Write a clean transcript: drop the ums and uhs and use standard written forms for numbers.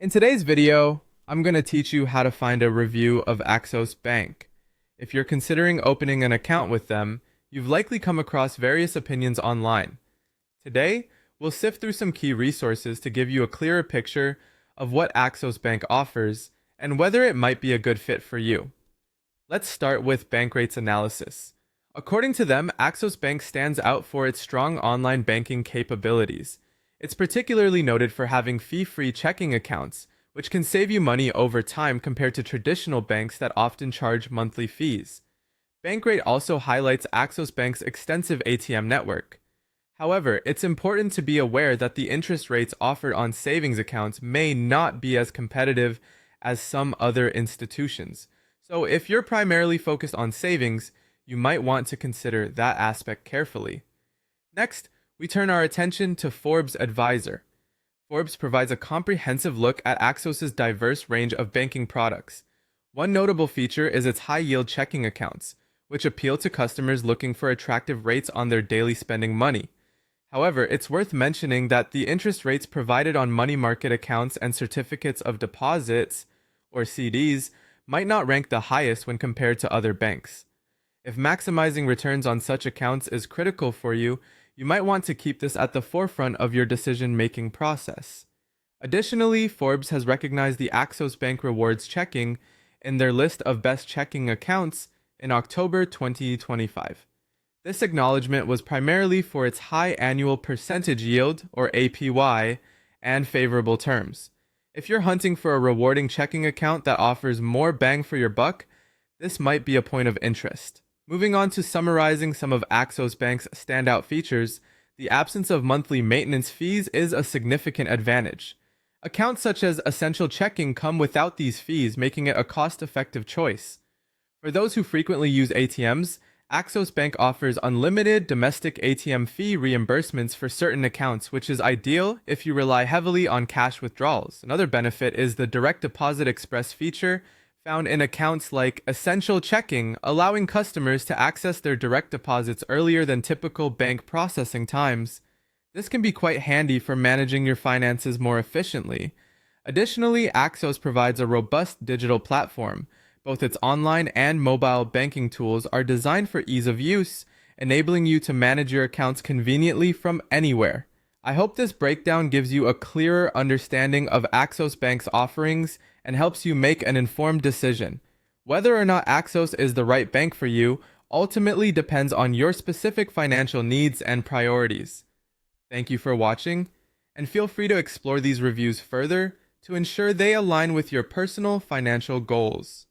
In today's video, I'm going to teach you how to find a review of Axos Bank. If you're considering opening an account with them, you've likely come across various opinions online. Today, we'll sift through some key resources to give you a clearer picture of what Axos Bank offers and whether it might be a good fit for you. Let's start with bank rates analysis. According to them, Axos Bank stands out for its strong online banking capabilities. It's particularly noted for having fee-free checking accounts, which can save you money over time compared to traditional banks that often charge monthly fees. Bankrate also highlights Axos Bank's extensive ATM network. However, it's important to be aware that the interest rates offered on savings accounts may not be as competitive as some other institutions. So if you're primarily focused on savings, you might want to consider that aspect carefully. Next, we turn our attention to Forbes Advisor. Forbes provides a comprehensive look at Axos's diverse range of banking products. One notable feature is its high-yield checking accounts, which appeal to customers looking for attractive rates on their daily spending money. However, it's worth mentioning that the interest rates provided on money market accounts and certificates of deposits, or CDs, might not rank the highest when compared to other banks. If maximizing returns on such accounts is critical for you, you might want to keep this at the forefront of your decision-making process. Additionally, Forbes has recognized the Axos Bank Rewards checking in their list of best checking accounts in October 2025. This acknowledgement was primarily for its high annual percentage yield, or APY, and favorable terms. If you're hunting for a rewarding checking account that offers more bang for your buck, this might be a point of interest. Moving on to summarizing some of Axos Bank's standout features, the absence of monthly maintenance fees is a significant advantage. Accounts such as Essential Checking come without these fees, making it a cost-effective choice. For those who frequently use ATMs, Axos Bank offers unlimited domestic ATM fee reimbursements for certain accounts, which is ideal if you rely heavily on cash withdrawals. Another benefit is the Direct Deposit Express feature found in accounts like Essential Checking, allowing customers to access their direct deposits earlier than typical bank processing times. This can be quite handy for managing your finances more efficiently. Additionally, Axos provides a robust digital platform. Both its online and mobile banking tools are designed for ease of use, enabling you to manage your accounts conveniently from anywhere. I hope this breakdown gives you a clearer understanding of Axos Bank's offerings and helps you make an informed decision. Whether or not Axos is the right bank for you ultimately depends on your specific financial needs and priorities. Thank you for watching, and feel free to explore these reviews further to ensure they align with your personal financial goals.